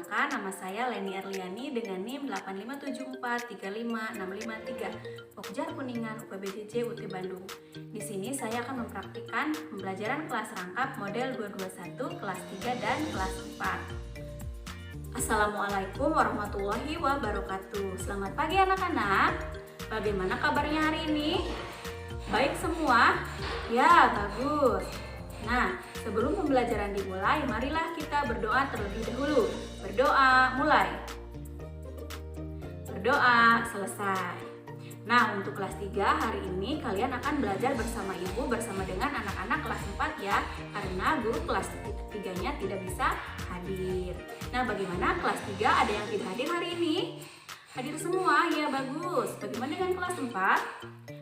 Perkenalkan, nama saya Leni Erliani dengan NIM 857435653, Pokja Kuningan UPBJJ UT Bandung. Di sini saya akan mempraktikkan pembelajaran kelas rangkap model 221 kelas 3 dan kelas 4. Assalamualaikum warahmatullahi wabarakatuh. Selamat pagi anak-anak. Bagaimana kabarnya hari ini? Baik semua? Ya, bagus. Nah, sebelum pembelajaran dimulai, marilah kita berdoa terlebih dahulu. Berdoa, mulai. Berdoa, selesai. Nah, untuk kelas 3 hari ini kalian akan belajar bersama ibu bersama dengan anak-anak kelas 4 ya, karena guru kelas 3-nya tidak bisa hadir. Nah, bagaimana kelas 3 ada yang tidak hadir hari ini? Hadir semua, ya bagus. Bagaimana dengan kelas 4?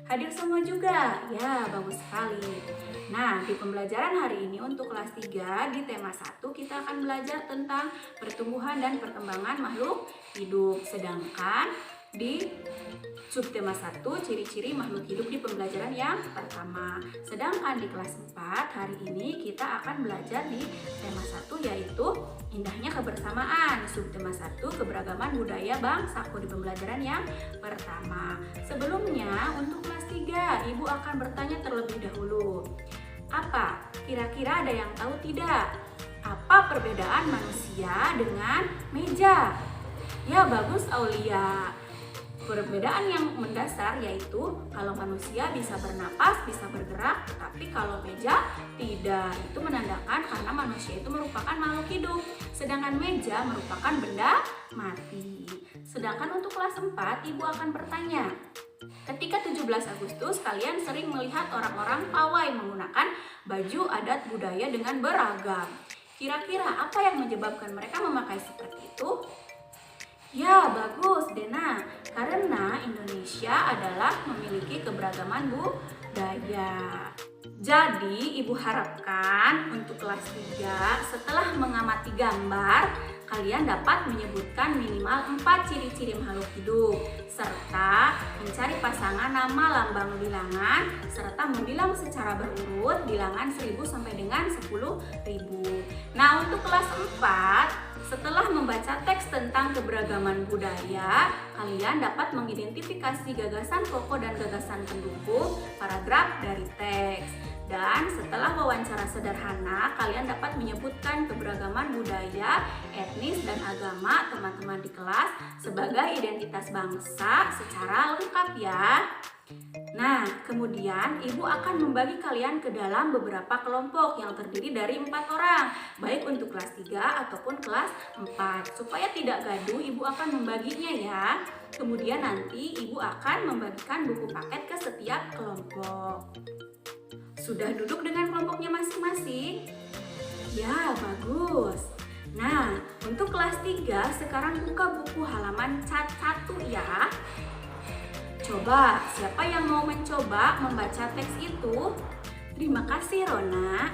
Hadir semua juga, ya bagus sekali. Nah, di pembelajaran hari ini untuk kelas 3 di tema 1 kita akan belajar tentang pertumbuhan dan perkembangan makhluk hidup. Sedangkan di subtema 1 ciri-ciri makhluk hidup di pembelajaran yang pertama. Sedangkan di kelas 4 hari ini kita akan belajar di tema 1 yaitu indahnya kebersamaan. Subtema 1 keberagaman budaya bangsaku di pembelajaran yang pertama. Sebelumnya untuk kelas 3 ibu akan bertanya terlebih dahulu. Apa? Kira-kira ada yang tahu tidak? Apa perbedaan manusia dengan meja? Ya bagus Aulia. Perbedaan yang mendasar yaitu kalau manusia bisa bernapas, bisa bergerak, tetapi kalau meja tidak. Itu menandakan karena manusia itu merupakan makhluk hidup, sedangkan meja merupakan benda mati. Sedangkan untuk kelas 4, ibu akan bertanya, ketika 17 Agustus kalian sering melihat orang-orang pawai menggunakan baju adat budaya dengan beragam. Kira-kira apa yang menyebabkan mereka memakai seperti itu? Ya, bagus Dena. Karena Indonesia adalah memiliki keberagaman budaya. Jadi, ibu harapkan untuk kelas 3 setelah mengamati gambar, kalian dapat menyebutkan minimal 4 ciri-ciri makhluk hidup, serta mencari pasangan nama lambang bilangan, serta membilang secara berurut bilangan 1000 sampai dengan 10.000. Nah, untuk kelas 4, setelah membaca teks tentang keberagaman budaya, kalian dapat mengidentifikasi gagasan pokok dan gagasan pendukung paragraf dari teks. Dan setelah wawancara sederhana, kalian dapat menyebutkan keberagaman budaya, etnis, dan agama teman-teman di kelas sebagai identitas bangsa secara lengkap ya. Nah, kemudian ibu akan membagi kalian ke dalam beberapa kelompok yang terdiri dari 4 orang, baik untuk kelas 3 ataupun kelas 4. Supaya tidak gaduh, ibu akan membaginya ya. Kemudian nanti ibu akan membagikan buku paket ke setiap kelompok. Sudah duduk dengan kelompoknya masing-masing? Ya, bagus. Nah, untuk kelas 3 sekarang buka buku halaman cat 1 ya. Coba, siapa yang mau mencoba membaca teks itu? Terima kasih Rona.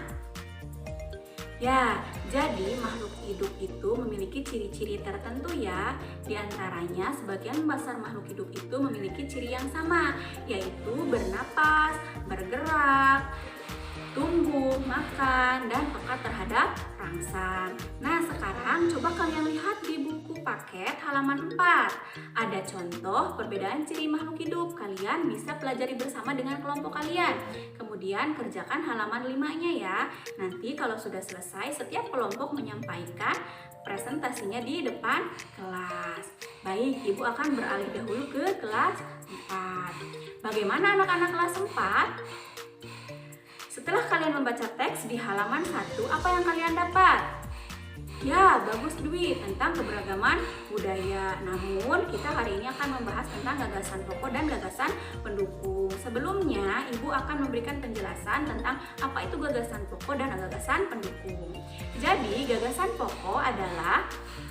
Ya, jadi makhluk hidup itu memiliki ciri-ciri tertentu ya. Di antaranya, sebagian besar makhluk hidup itu memiliki ciri yang sama, yaitu bernapas, bergerak, tumbuh, makan, dan peka terhadap rangsang. Nah, sekarang coba kalian lihat di buku paket halaman 4. Ada contoh perbedaan ciri makhluk hidup. Kalian bisa pelajari bersama dengan kelompok kalian. Kemudian kerjakan halaman 5-nya ya. Nanti kalau sudah selesai, setiap kelompok menyampaikan presentasinya di depan kelas. Baik, ibu akan beralih dahulu ke kelas 4. Bagaimana anak-anak kelas 4? Setelah kalian membaca teks di halaman 1, apa yang kalian dapat? Ya, bagus Dwi, tentang keberagaman budaya. Namun, kita hari ini akan membahas tentang gagasan pokok dan gagasan pendukung. Sebelumnya, ibu akan memberikan penjelasan tentang apa itu gagasan pokok dan gagasan pendukung. Jadi, gagasan pokok adalah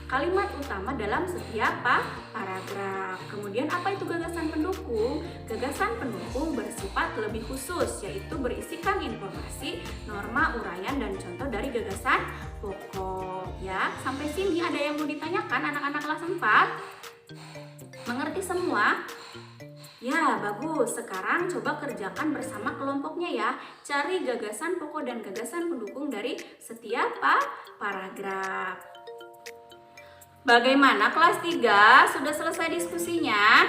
kalimat utama dalam setiap paragraf. Kemudian apa itu gagasan pendukung? Gagasan pendukung bersifat lebih khusus, yaitu berisikan informasi, norma, uraian, dan contoh dari gagasan pokok. Ya, sampai sini ada yang mau ditanyakan anak-anak kelas 4? Mengerti semua? Ya, bagus. Sekarang coba kerjakan bersama kelompoknya ya. Cari gagasan pokok dan gagasan pendukung dari setiap paragraf. Bagaimana kelas 3? Sudah selesai diskusinya?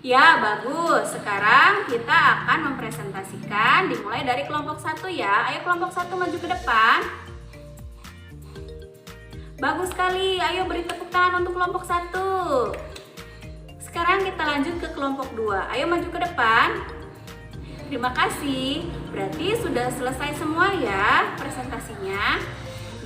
Ya, bagus. Sekarang kita akan mempresentasikan dimulai dari kelompok 1 ya. Ayo kelompok 1 maju ke depan. Bagus sekali. Ayo beri tepuk tangan untuk kelompok 1. Sekarang kita lanjut ke kelompok 2. Ayo maju ke depan. Terima kasih. Berarti sudah selesai semua ya presentasinya.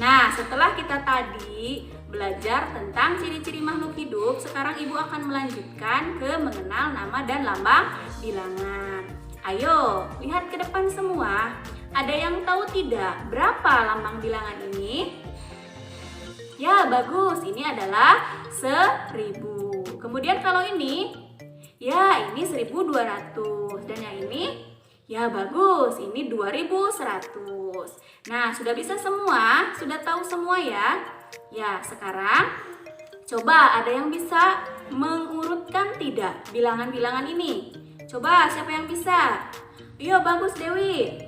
Nah, setelah kita tadi belajar tentang ciri-ciri makhluk hidup, sekarang Ibu akan melanjutkan ke mengenal nama dan lambang bilangan. Ayo, lihat ke depan semua. Ada yang tahu tidak berapa lambang bilangan ini? Ya, bagus. Ini adalah 1000. Kemudian kalau ini, ya ini 1200. Dan yang ini, ya bagus. Ini 2100. Nah, sudah bisa semua? Sudah tahu semua ya? Ya, sekarang coba ada yang bisa mengurutkan tidak bilangan-bilangan ini? Coba siapa yang bisa? Yo, bagus Dewi.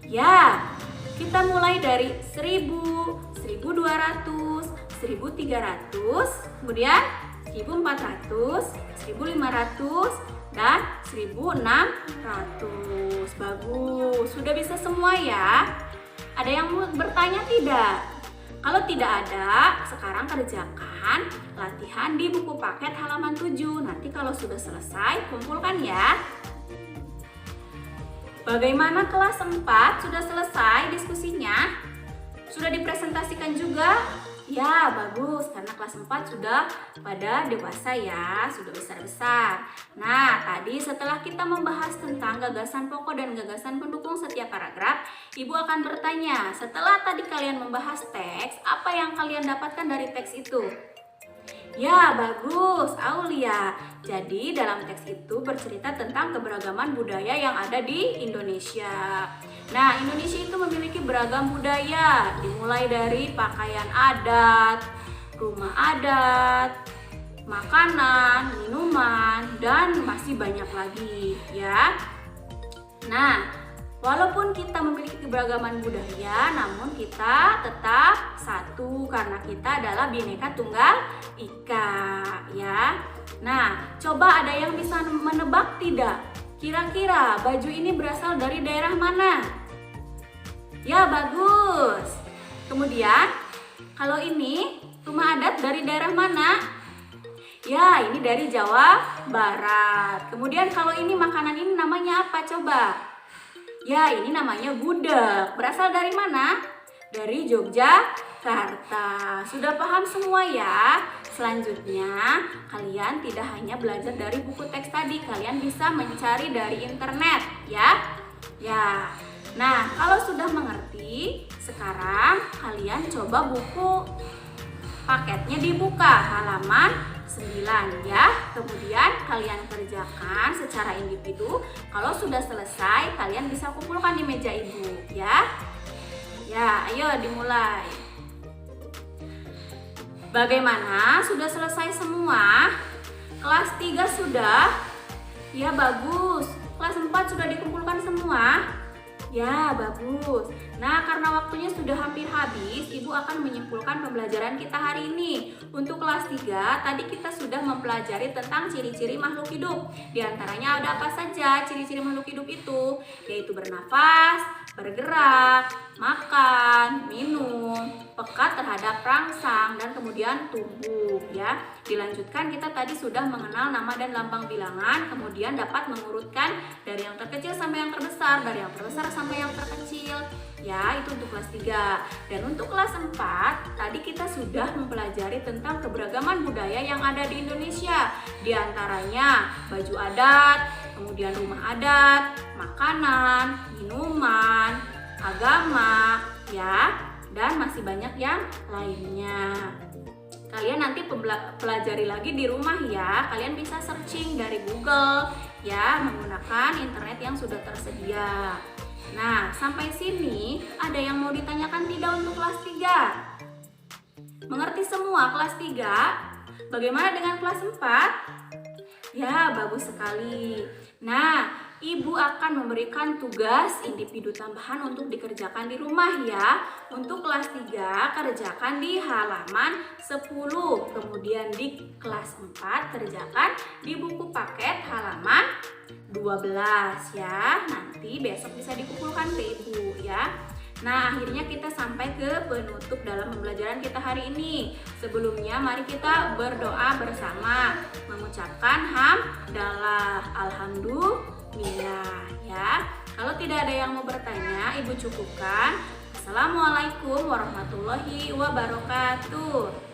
Ya, kita mulai dari 1000, 1200, 1300, kemudian 1400, 1500, dan 1600. Bagus, sudah bisa semua ya? Ada yang bertanya tidak? Kalau tidak ada, sekarang kerjakan latihan di buku paket halaman 7. Nanti kalau sudah selesai, kumpulkan ya. Bagaimana kelas 4? Sudah selesai diskusinya? Sudah dipresentasikan juga? Ya, bagus, karena kelas 4 sudah pada dewasa ya, sudah besar-besar. Nah, tadi setelah kita membahas tentang gagasan pokok dan gagasan pendukung setiap paragraf, Ibu akan bertanya, setelah tadi kalian membahas teks, apa yang kalian dapatkan dari teks itu? Ya, bagus, Aulia. Jadi, dalam teks itu bercerita tentang keberagaman budaya yang ada di Indonesia. Nah, Indonesia itu memiliki beragam budaya, dimulai dari pakaian adat, rumah adat, makanan, minuman, dan masih banyak lagi ya. Nah, walaupun kita memiliki keberagaman budaya, namun kita tetap satu karena kita adalah Bhinneka Tunggal Ika ya. Nah, coba ada yang bisa menebak tidak? Kira-kira baju ini berasal dari daerah mana? Ya, bagus. Kemudian, kalau ini rumah adat dari daerah mana? Ya, ini dari Jawa Barat. Kemudian kalau ini makanan ini namanya apa? Coba. Ya, ini namanya gudeg. Berasal dari mana? Dari Yogyakarta. Sudah paham semua ya? Selanjutnya, kalian tidak hanya belajar dari buku teks tadi, kalian bisa mencari dari internet ya. Ya. Nah, kalau sudah mengerti, sekarang kalian coba buku paketnya dibuka halaman 9 ya. Kemudian kalian kerjakan secara individu. Kalau sudah selesai, kalian bisa kumpulkan di meja ibu ya. Ya, ayo dimulai. Bagaimana? Sudah selesai semua? Kelas 3 sudah? Ya, bagus. Kelas 4 sudah dikumpulkan semua? Ya, bagus. Nah, karena waktunya sudah hampir habis, Ibu akan menyimpulkan pembelajaran kita hari ini. Untuk kelas 3, tadi kita sudah mempelajari tentang ciri-ciri makhluk hidup. Di antaranya ada apa saja ciri-ciri makhluk hidup itu? Yaitu bernafas, bergerak, makan, minum, peka terhadap rangsang, dan kemudian tumbuh ya. Dilanjutkan, kita tadi sudah mengenal nama dan lambang bilangan, kemudian dapat mengurutkan dari yang terkecil sampai yang terbesar, dari yang terbesar sampai yang terkecil. Ya, itu untuk kelas 3. Dan untuk kelas 4, tadi kita sudah mempelajari tentang keberagaman budaya yang ada di Indonesia. Di antaranya baju adat, kemudian rumah adat, makanan, minuman, agama, ya, dan masih banyak yang lainnya. Kalian nanti pelajari lagi di rumah ya. Kalian bisa searching dari Google ya, menggunakan internet yang sudah tersedia. Nah, sampai sini ada yang mau ditanyakan tidak untuk kelas 3? Mengerti semua kelas 3? Bagaimana dengan kelas 4? Ya, bagus sekali. Nah, Ibu akan memberikan tugas individu tambahan untuk dikerjakan di rumah ya. Untuk kelas 3 kerjakan di halaman 10. Kemudian di kelas 4 kerjakan di buku paket halaman 12 ya. Nanti besok bisa dikumpulkan ke Ibu ya. Nah, akhirnya kita sampai ke penutup dalam pembelajaran kita hari ini. Sebelumnya mari kita berdoa bersama mengucapkan hamdalah, alhamdulillah ya. Kalau tidak ada yang mau bertanya, Ibu cukupkan. Assalamualaikum warahmatullahi wabarakatuh.